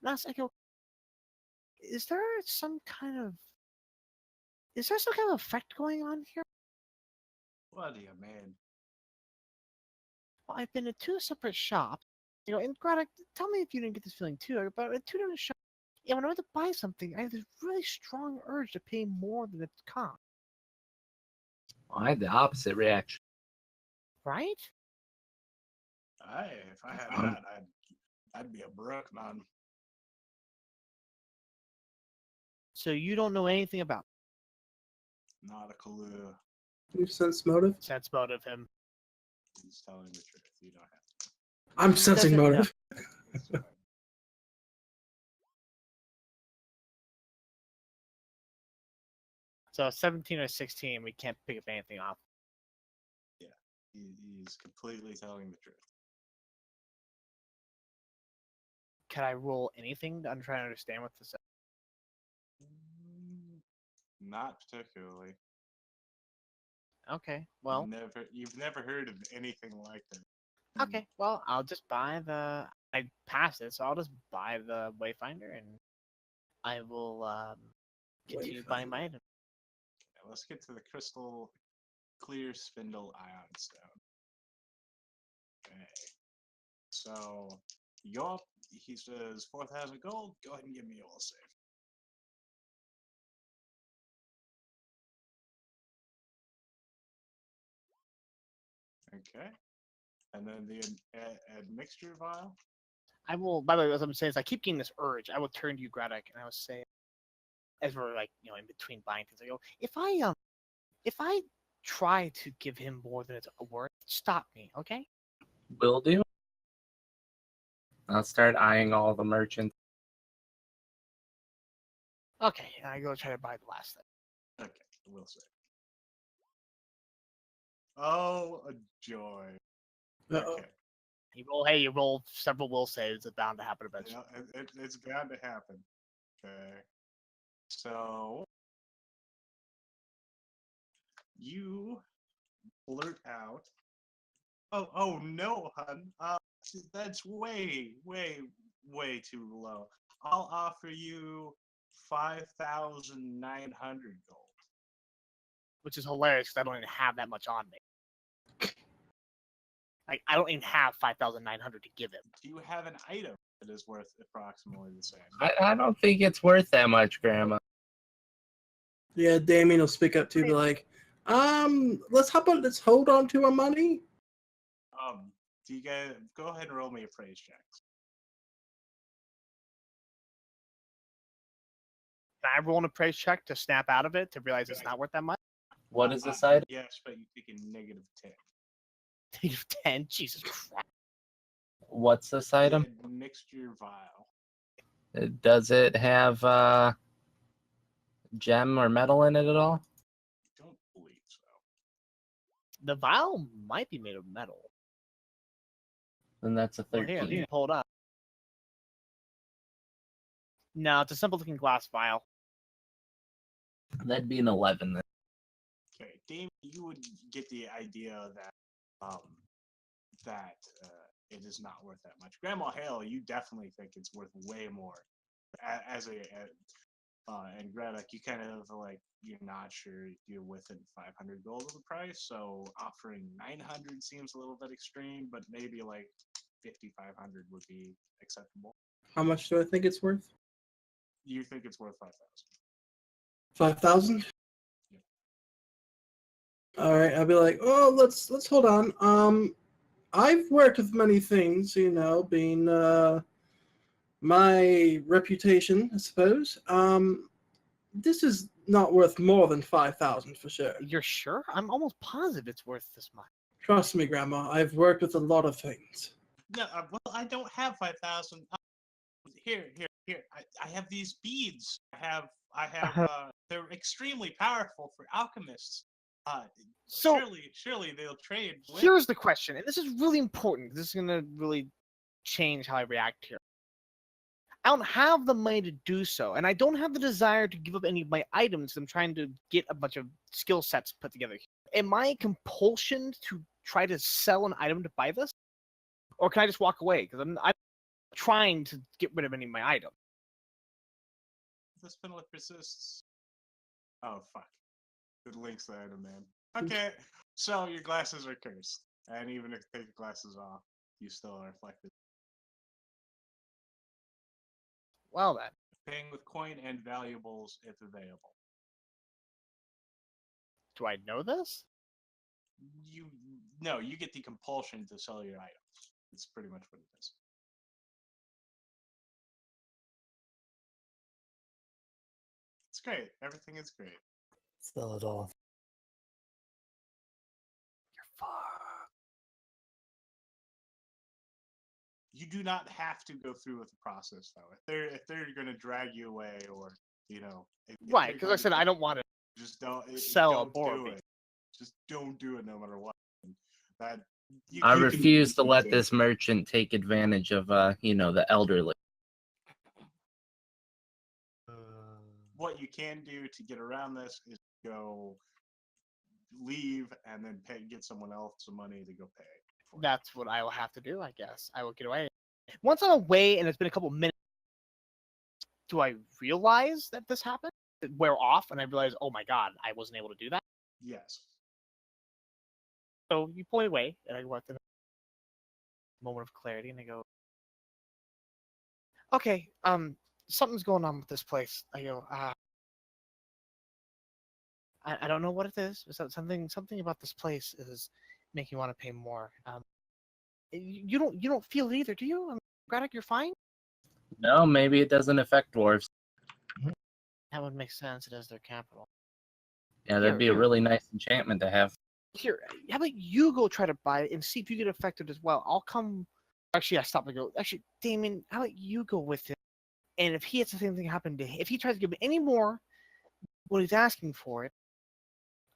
And I was like, is there some kind of effect going on here? What do you mean? Well, I've been to two separate shops. And Greta, tell me if you didn't get this feeling too, but at two different shops, when I went to buy something, I had this really strong urge to pay more than it cost. I had the opposite reaction. Right? If I had that, I'd be a broke man. So you don't know anything about Not a clue. You sense motive? sense motive him. He's telling the truth. You don't have to. I'm sensing Doesn't- motive. It's fine. So 17 or 16, we can't pick up anything off. He's completely telling the truth. Can I roll anything? I'm trying to understand what this is. Not particularly. Okay, well, You've never heard of anything like that. okay, well, I'll just buy the. I passed it, so I'll just buy the Wayfinder, and I will continue buying my item. Okay, let's get to the crystal clear spindle ion stone. Okay. So he says 4,000 gold. Go ahead and give me a will save. Okay. And then the admixture vial. I will. By the way, as I'm saying, is I keep getting this urge. I will turn to you, Graddock, and I will say, as we're in between buying things, I go, if I try to give him more than it's worth, stop me, okay? Will do. I'll start eyeing all the merchants. Okay, and I go try to buy the last thing. Okay, we'll save. Oh, a joy. Uh-oh. Okay. You roll several will saves. It's bound to happen eventually. It's bound to happen. Okay. So you blurt out. Oh no, hun. That's way too low. I'll offer you 5,900 gold. Which is hilarious because I don't even have that much on me. Like, I don't even have 5,900 to give him. Do you have an item that is worth approximately the same? I don't think it's worth that much, Grandma. Yeah, Damien will speak up too, be like, let's hold on to our money. Do you guys go ahead and roll me a praise check? Can I roll an appraise check to snap out of it to realize it's not worth that much? What is this item? Yes, but you take a negative 10. Negative 10? Jesus Christ. What's this item? Mixture vial. Does it have gem or metal in it at all? Don't believe so. The vial might be made of metal. Then that's a Well, here, 13. pull it up. No, it's a simple looking glass vial. That'd be an 11 then. Okay, Dave, you would get the idea that it is not worth that much. Grandma Hale, you definitely think it's worth way more. And Greta, you kind of you're not sure you're within 500 gold of the price, so offering 900 seems a little bit extreme, but maybe 5,500 would be acceptable. How much do I think it's worth? You think it's worth 5,000? 5,000? Yeah. All right, I'll be like, oh, let's hold on. I've worked with many things, being my reputation, I suppose. This is not worth more than 5,000 for sure. You're sure? I'm almost positive it's worth this much. Trust me, Grandma. I've worked with a lot of things. No, well, I don't have 5,000. Here. I have these beads. I have. They're extremely powerful for alchemists. So surely they'll trade. here's the question, and this is really important. This is gonna really change how I react here. I don't have the money to do so, and I don't have the desire to give up any of my items. I'm trying to get a bunch of skill sets put together. Am I compulsioned to try to sell an item to buy this, or can I just walk away? Because I'm trying to get rid of any of my items. The spindle persists. Oh fuck! It links the item, man. Okay, so your glasses are cursed, and even if you take the glasses off, you still are afflicted. Well then, Paying with coin and valuables if available. do I know this? You get the compulsion to sell your items. It's pretty much what it is. It's great. Everything is great. Sell it all. You're fucked. You do not have to go through with the process though. If they're gonna drag you away, or if Right, they're because like I going said, to I don't want to. just don't sell a don't board do beat. it. Just don't do it no matter what. That I you can- refuse to let this merchant take advantage of, the elderly. What you can do to get around this is go leave and then get someone else some money to go pay. for it. That's what I will have to do, I guess. I will get away. Once I'm away and it's been a couple minutes, do I realize that this happened? It wear off and I realize, oh my god, I wasn't able to do that. Yes. So you pull me away and I go out to the moment of clarity and I go, okay, something's going on with this place. I go, I don't know what it is. Something about this place is making me want to pay more. You don't feel it either, do you? Braddock, you're fine? No, maybe it doesn't affect dwarves. That would make sense. It is their capital. Yeah, that'd be a really nice enchantment to have. Here, how about you go try to buy it and see if you get affected as well? I'll come. Actually, I stop and go. Actually, Damon, how about you go with it? And if he has the same thing happen to him, if he tries to give me any more when he's asking for it,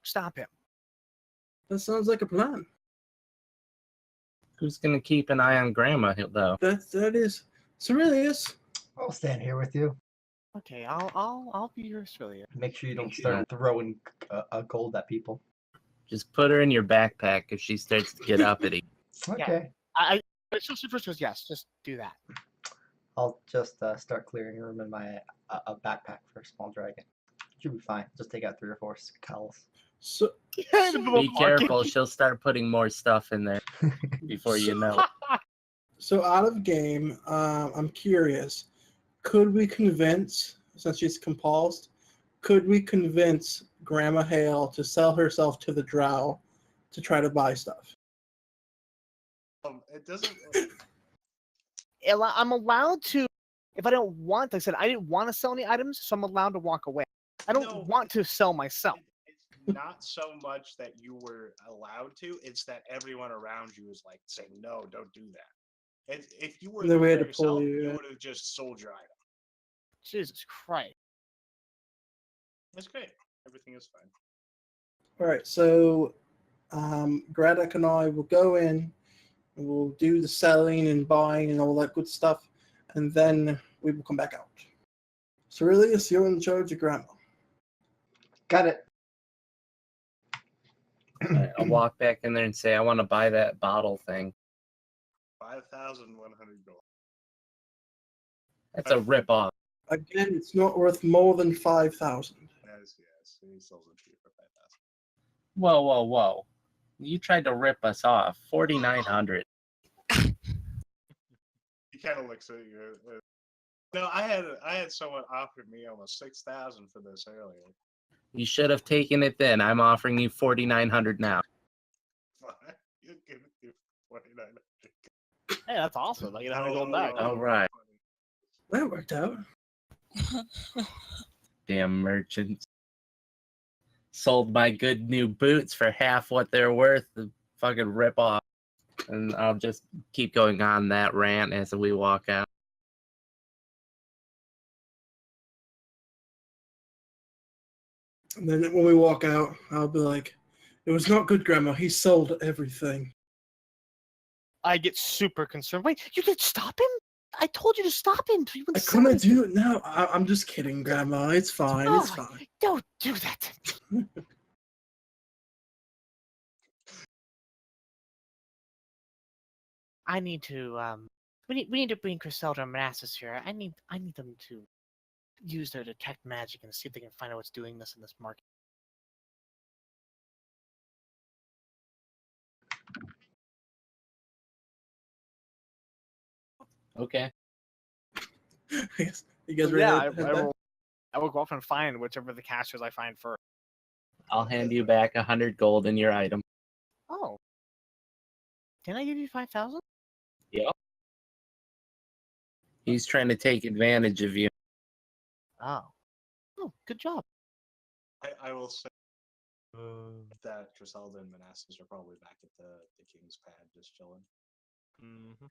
stop him. That sounds like a plan. Who's gonna keep an eye on Grandma though? That is Cerilius. I'll stand here with you. Okay, I'll be your civilian. Make sure you don't start throwing gold at people. Just put her in your backpack if she starts to get uppity. Okay. First goes yes. Just do that. I'll just start clearing room in my a backpack for a small dragon. Should be fine. Just take out 3 or 4 skulls. So Be careful, she'll start putting more stuff in there before you know. So out of game, I'm curious. Could we convince, since she's compulsed, could we convince Grandma Hale to sell herself to the drow to try to buy stuff? It doesn't. I'm allowed to, if I don't want. Like I said, I didn't want to sell any items, so I'm allowed to walk away. I don't No. want to sell myself. It's not so much that you were allowed to; it's that everyone around you is like saying, "No, don't do that." If you were No way there to pull yourself, you, you yeah. would have just sold your item. Jesus Christ. That's great. Everything is fine. All right, so Graddock and I will go in, and we'll do the selling and buying and all that good stuff, and then we will come back out. Cerilius, you're in charge of Grandma. Got it. I'll walk back in there and say, I want to buy that bottle thing. 5,100 gold. That's a rip-off. Again, it's not worth more than 5,000. Yes. He sells it to you for 5,000. Whoa, whoa, whoa. You tried to rip us off. 4,900. He kind of looks at you. No, I had someone offer me almost 6,000 for this earlier. You should have taken it then. I'm offering you 4,900 now. You give it 4,900. Hey, that's awesome. I get 100 gold back. All right. That worked out. Damn merchants. Sold my good new boots for half what they're worth. The fucking rip off. And I'll just keep going on that rant as we walk out. And then when we walk out, I'll be like, it was not good, Grandma. He sold everything. I get super concerned. Wait, you did stop him? I told you to stop him. You I couldn't do it now. I'm just kidding, Grandma. It's fine. It's Oh, fine. Don't do that. I need to we need to bring Griselda and Manassas here. I need them to use their detect magic and see if they can find out what's doing this in this market. Okay. Yes. You guys So, ready? yeah, to head back? I will go off and find whichever the casters I find first. I'll hand you back 100 gold in your item. Oh, can I give you 5,000? Yep. He's trying to take advantage of you. Oh, good job. I will say that Griselda and Manassas are probably back at the King's Pad just chilling. Mm-hmm.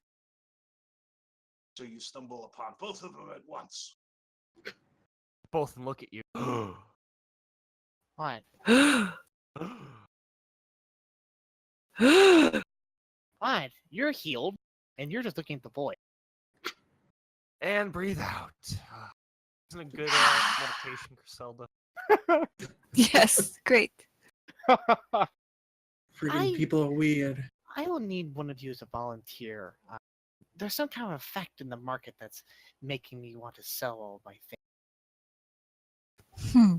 So you stumble upon both of them at once. Both and look at you. Fine, fine. You're healed, and you're just looking at the void. And breathe out. Isn't a good meditation, Griselda? Yes, great. Freaking people are weird. I will need one of you as a volunteer. There's some kind of effect in the market that's making me want to sell all my things. Hmm.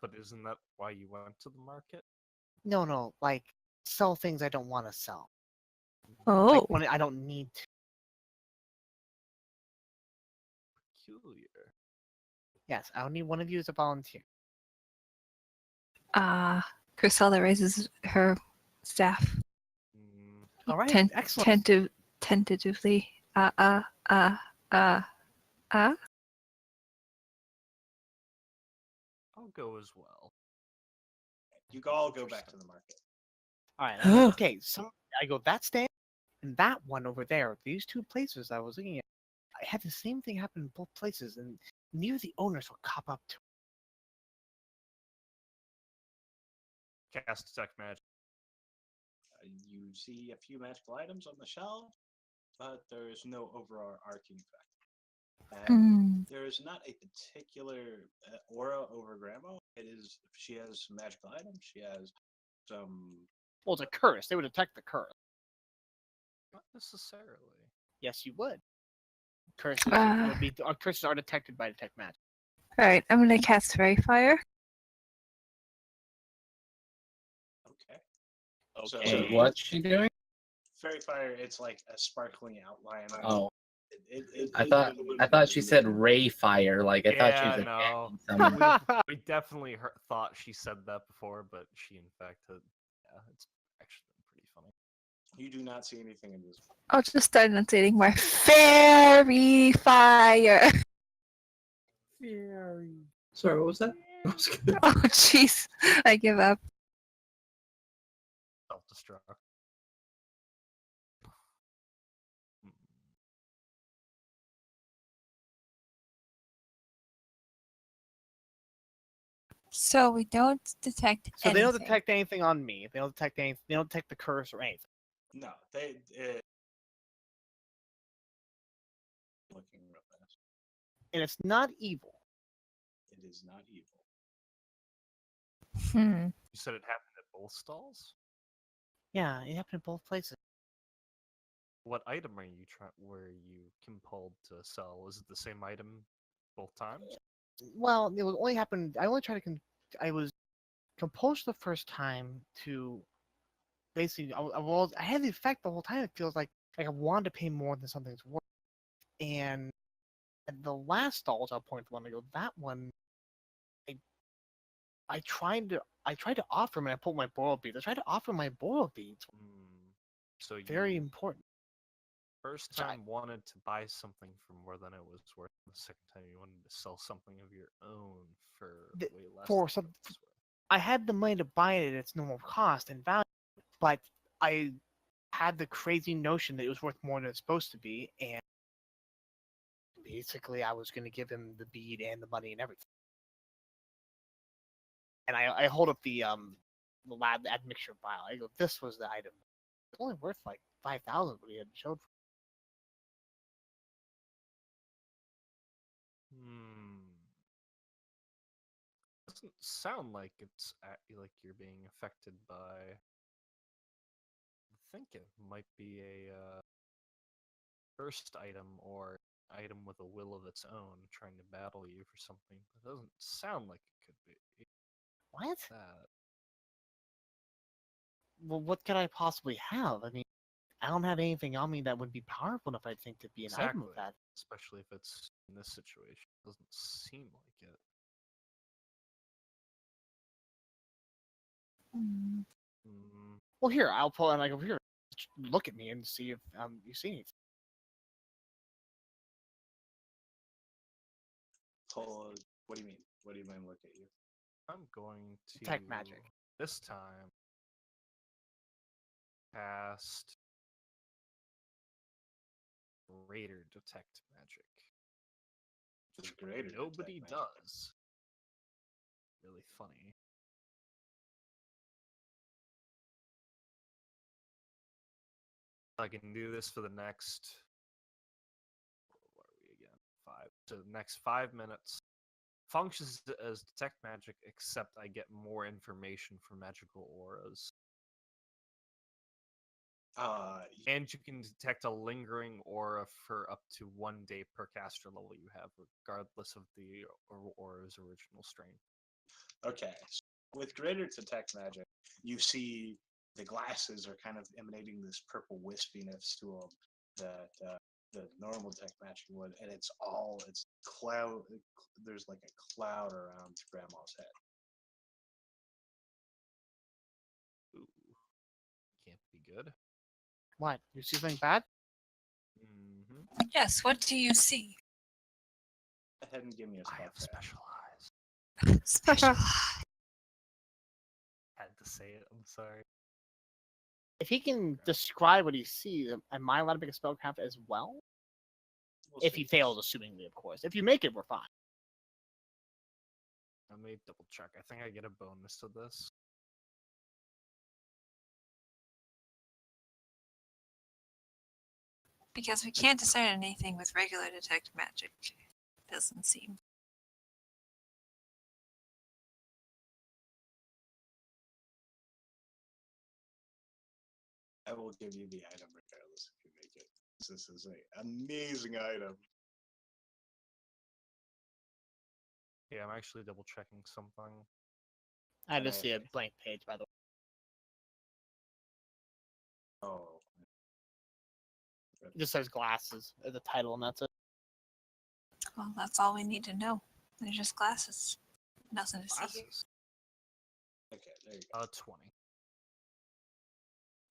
But isn't that why you went to the market? No, like sell things I don't want to sell. Oh, Like when I don't need to. Peculiar. Yes, I'll need one of you as a volunteer. Griselda raises her staff Mm, All right, ten- excellent. tentatively. I'll go as well. You all go back to the market. All right. I'm like, okay, so I go that stand and that one over there. These two places I was looking at, I had the same thing happen in both places, and neither the owners will cop up to. Cast detect magic. You see a few magical items on the shelf, but there is no overarching effect. And Hmm. there is not a particular aura over Grandma. It is she has some magical items. She has some. Well, it's a curse. They would detect the curse. Not necessarily. Yes, you would. Curses Ah. curses are detected by detect magic. All right, I'm gonna cast Fairy Fire. Okay. Okay. Wait, what's she doing? Fairy fire. It's like a sparkling outline. Oh, I it- thought she said ray fire. Like I thought she was Yeah, no. attacking someone. We definitely thought she said that before, but she in fact had. Yeah, it's actually been pretty funny. You do not see anything in this. I'll just start enunciating more Fairy Fire. Sorry, what was that? That was good. Oh, jeez, I give up. Self-destruct. So we don't detect So anything. they don't detect anything on me. They don't detect anything. They don't detect the curse or anything. No, looking real fast. And it's not evil. It is not evil. Hmm. You said it happened at both stalls. Yeah, it happened in both places. What item are you were you compelled to sell? Was it the same item both times? Well, it was only happened. I only tried to. I was composed the first time to basically. I had the effect the whole time. It feels like I wanted to pay more than something's worth. And at the last stalls, I'll point to one. I go that one. I tried to offer him, and I pulled my boral beads. I tried to offer my boral beads. So you Very important. first So I- time wanted to buy something for more than it was worth. The second time you wanted to sell something of your own for way less. for than some- what it was worth. I had the money to buy it at its normal cost and value, but I had the crazy notion that it was worth more than it's supposed to be, and basically I was going to give him the bead and the money and everything. And I hold up the lab admixture vial. I go, this was the item. It's only worth like 5,000, but he had showed. Doesn't sound like it's like you're being affected by. I think it might be a cursed item or item with a will of its own trying to battle you for something. It doesn't sound like it could be What? that. Well, what could I possibly have? I mean, I don't have anything on me that would be powerful enough, I think, to be an item of Exactly. that. Especially if it's in this situation. It doesn't seem like it. Hmm. Mm, Well, here, I'll pull and I go here. Look at me and see if you see anything. Pull. What do you mean? What do you mean? Look at you. I'm going to Detect magic. this time cast Greater Detect Magic. Just greater. detect Nobody magic. does. Really funny. I can do this for the next. What are we again? 5. So the next 5 minutes. Functions as detect magic, except I get more information from magical auras. And you can detect a lingering aura for up to 1 day per caster level you have, regardless of the aura's original strength. Okay. So with greater detect magic, you see the glasses are kind of emanating this purple wispiness to them that the normal detect magic would, and it's cloud. There's like a cloud around Grandma's head. Ooh, can't be good. What? You see something bad? Mm-hmm. Yes, what do you see? Go ahead and give me a I spell have check. special eyes. Special. Had to say it. I'm sorry. If he can describe what he sees, am I allowed to make a spellcraft as well? We'll If see. he fails, assumingly, of course. If you make it, we're fine. Let me double check. I think I get a bonus to this. Because we can't discern anything with regular detect magic. Doesn't seem. I will give you the item regardless if you make it. This is an amazing item. Yeah, I'm actually double checking something. I And just I- see a blank page, by the way. Oh, It just says glasses as the title, and that's it. Well, that's all we need to know. They're just glasses. Nothing to see here. Glasses. okay. There you go. 20.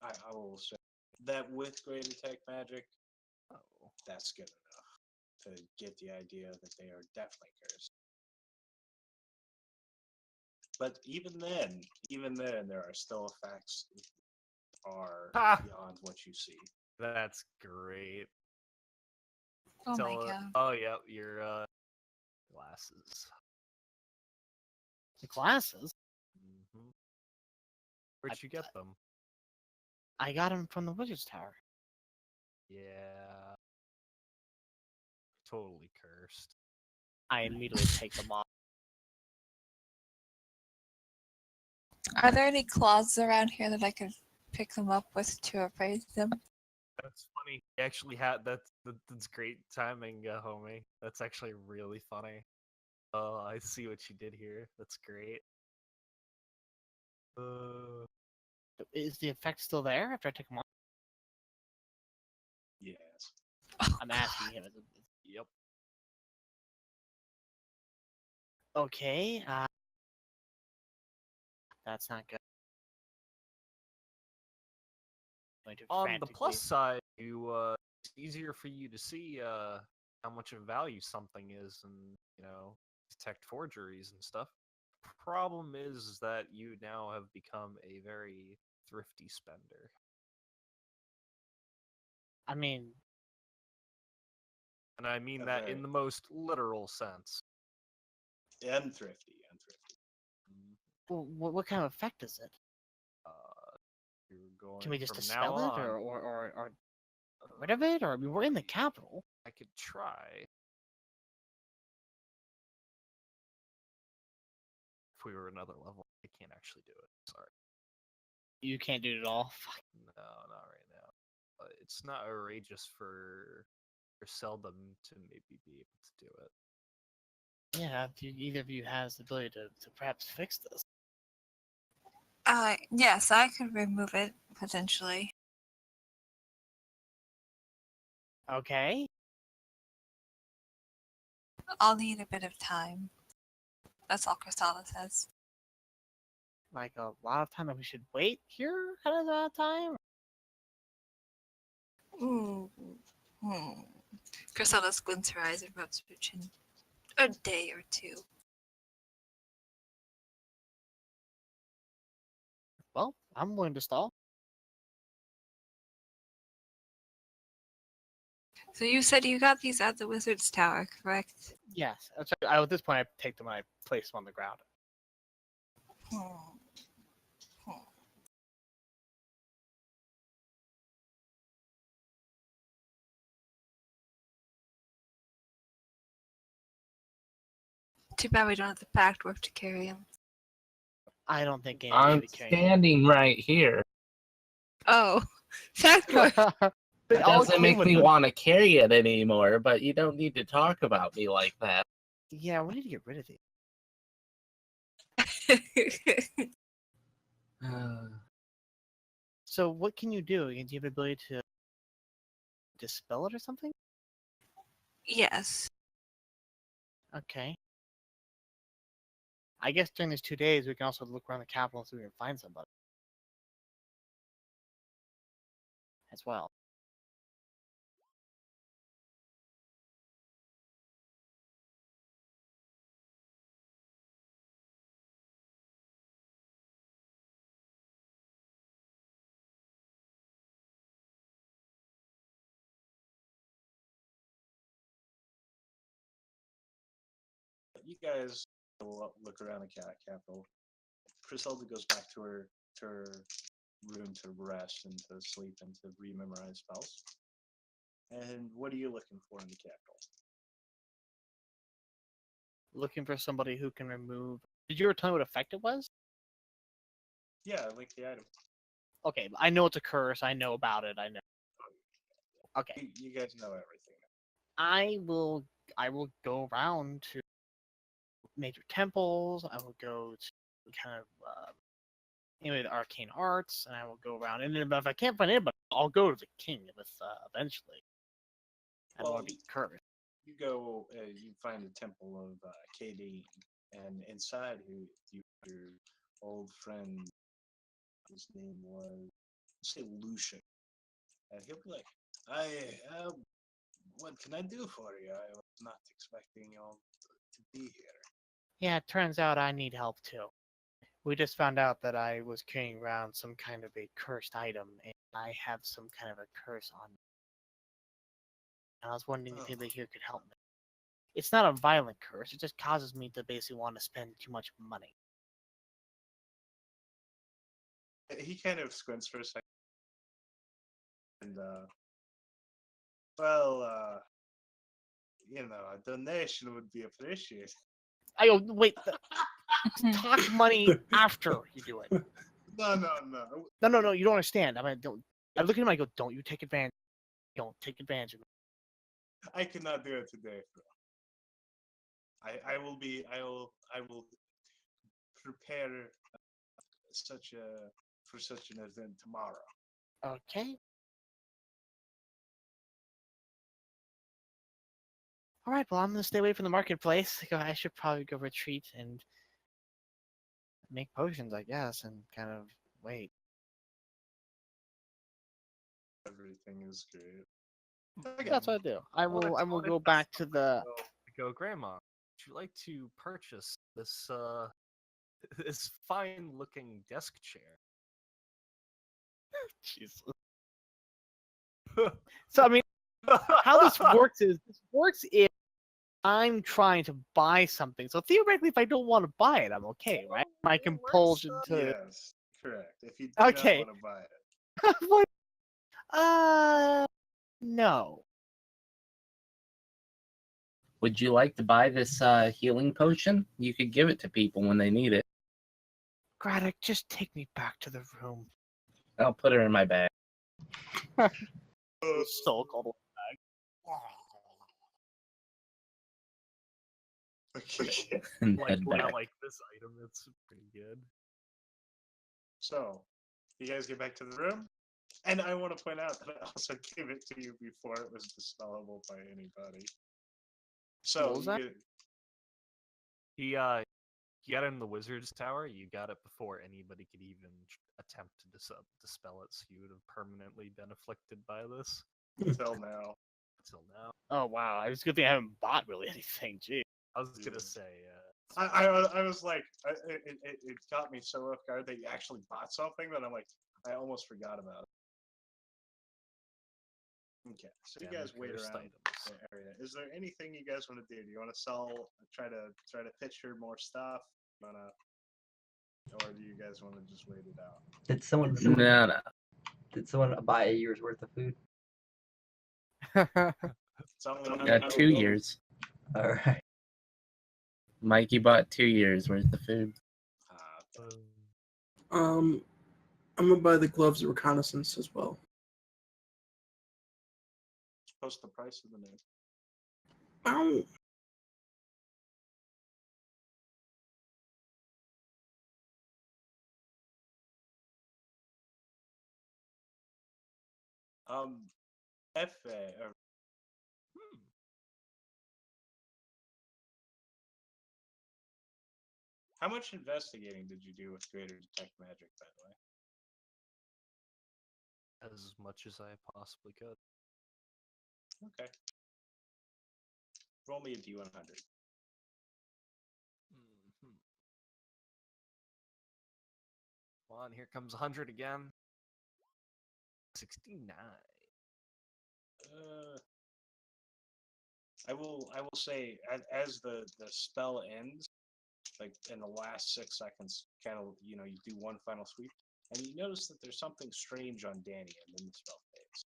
I will say that with great detect magic, Oh. that's good enough to get the idea that they are definitely cursed. But even then, there are still effects that are Ha! beyond what you see. That's great. Oh my Tell it- god. Oh, yeah, your glasses. The glasses? Mm-hmm. Where'd you get them? I got them from the Wizard's Tower. Yeah. Totally cursed. I immediately take them off. Are there any cloths around here that I could pick them up with to appraise them? That's funny. You actually had that's great timing, homie. That's actually really funny. Oh, I see what you did here. That's great. Is the effect still there after I took them off? Yes. I'm asking him. Yep. Okay, that's not good. Going to On the frantically- plus side, it's easier for you to see how much of value something is, and detect forgeries and stuff. Problem is that you now have become a very thrifty spender. I mean, And I mean A that very- in the most literal sense. And thrifty. what kind of effect is it? You're going Can we just from dispel now it, on, or get rid of it? Or I mean, we're in the capital. I could try. If we were another level, I can't actually do it. Sorry. You can't do it at all. Fuck. No, not right now. It's not outrageous for seldom to maybe be able to do it. Yeah, if either of you has the ability to perhaps fix this. Yes, I could remove it potentially. Okay. I'll need a bit of time. That's all Crystalla says. Like a lot of time that we should wait here at a time? Crystalla squints her eyes and rubs her chin. A day or two. Well, I'm willing to stall. So you said you got these at the Wizard's Tower, correct? Yes. At this point, I take them and I place them on the ground. Too bad we don't have the pact work to carry him. I don't think any I'm should be carrying. standing right here. Oh, pact work. They It all doesn't came make with me them. want to carry it anymore, but you don't need to talk about me like that. Yeah, we need to get rid of these. So what can you do? Do you have the ability to dispel it or something? Yes. Okay. I guess during these 2 days, we can also look around the capital and see if we can find somebody. As well. You guys look around the capital. Griselda goes back to her room to rest and to sleep and to rememorize spells. And what are you looking for in the capital? Looking for somebody who can remove. Did you ever tell me what effect it was? Yeah, like the item. Okay, I know it's a curse. I know about it. I know. Okay, You guys know everything. I will go around to major temples. I will go to kind of anyway the arcane arts, and I will go around. And then if I can't find anybody, I'll go to the king with eventually. I don't want to be cursed. You go, you find the temple of Kadeen, and inside your old friend, his name was, let's say Lucian, and he'll be like, what can I do for you? I was not expecting y'all to be here. Yeah, it turns out I need help too. We just found out that I was carrying around some kind of a cursed item, and I have some kind of a curse on me. And I was wondering if anybody here could help me. It's not a violent curse, it just causes me to basically want to spend too much money. He kind of squints for a second, and well, a donation would be appreciated. I go, wait, talk money after you do it. No. No, you don't understand. I mean, I look at him, I go, don't you take advantage. Don't take advantage of me. I cannot do it today, bro. I will prepare for such an event tomorrow. Okay. All right. Well, I'm gonna stay away from the marketplace. I should probably go retreat and make potions, I guess, and kind of wait. Everything is great. That's what I do. I will go back to the. Go, Grandma. Would you like to purchase this this fine-looking desk chair? Jesus. So I mean, how this works is if I'm trying to buy something. So theoretically, if I don't want to buy it, I'm okay, right? My compulsion to. Yes, correct. If you do not Okay. want to buy it. What? No. Would you like to buy this healing potion? You could give it to people when they need it. Graddock, just take me back to the room. I'll put her in my bag. Soul called. Okay. and Like, head when I back. like this item, it's pretty good. So, you guys get back to the room, and I want to point out that I also gave it to you before it was dispellable by anybody. So What was you that? get, He got it in the wizard's tower. You got it before anybody could even attempt to dispel it. So you would have permanently been afflicted by this until now. until now. Oh wow, I was good thing I haven't bought really anything. Gee. I was Yeah. gonna say, I was like, it got me so off guard that you actually bought something that I'm like, I almost forgot about it. Okay, so you damn guys wait cursed around items. the area. Is there anything you guys want to do? Do you want to sell? Try to picture more stuff? Wanna, or do you guys want to just wait it out? Did someone No. did someone buy a year's worth of food? Someone Yeah, 2 years. All right. Mikey bought 2 years worth of food. I'm gonna buy the gloves of reconnaissance as well. Post the price of the name. Ow. FA or how much investigating did you do with Greater Detect Magic, by the way? As much as I possibly could. Okay. Roll me a D100. Mhm. Come on, here comes 100 again. 69. I will say as the spell ends, like in the last 6 seconds, kind of you do one final sweep, and you notice that there's something strange on Danny, and then the spell fades.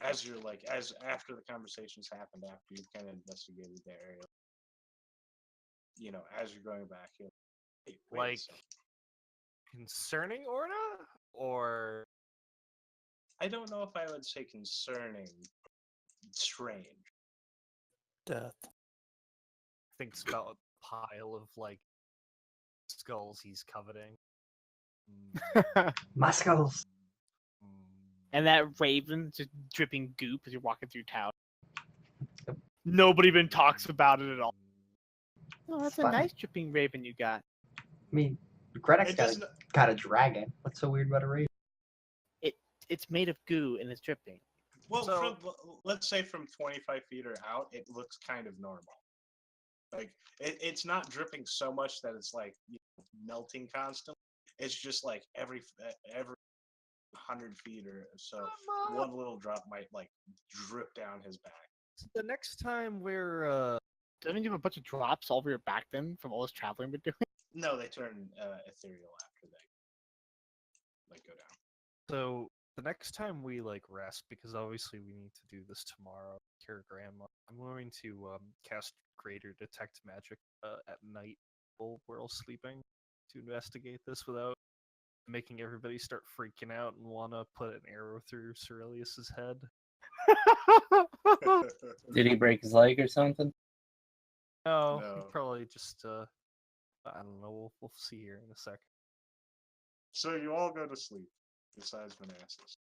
As you're like as after the conversations happened, after you've kind of investigated the area, as you're going back, you're like, wait a Like, second. concerning Orna? Or I don't know if I would say concerning, strange. Death. thinks about a pile of, like, skulls he's coveting. My skulls. And that raven just dripping goop as you're walking through town. Nobody even talks about it at all. Oh, that's a Fine. nice dripping raven you got. I mean, Grennick's It got doesn't. got a dragon. What's so weird about a raven? It's made of goo and it's dripping. Well, So- let's say from 25 feet or out, it looks kind of normal. Like it's not dripping so much that it's like melting constantly. It's just like every 100 feet or so, one little drop might like drip down his back. The next time we're Doesn't you have a bunch of drops all over your back then from all this traveling we're doing? No, they turn ethereal after they go down. so the next time we like rest, because obviously we need to do this tomorrow, cure grandma. I'm going to cast Greater Detect Magic at night while we're all sleeping to investigate this without making everybody start freaking out and want to put an arrow through Cerilius's head. Did he break his leg or something? No, No. probably just I don't know. We'll see here in a sec. So you all go to sleep, besides Manassas.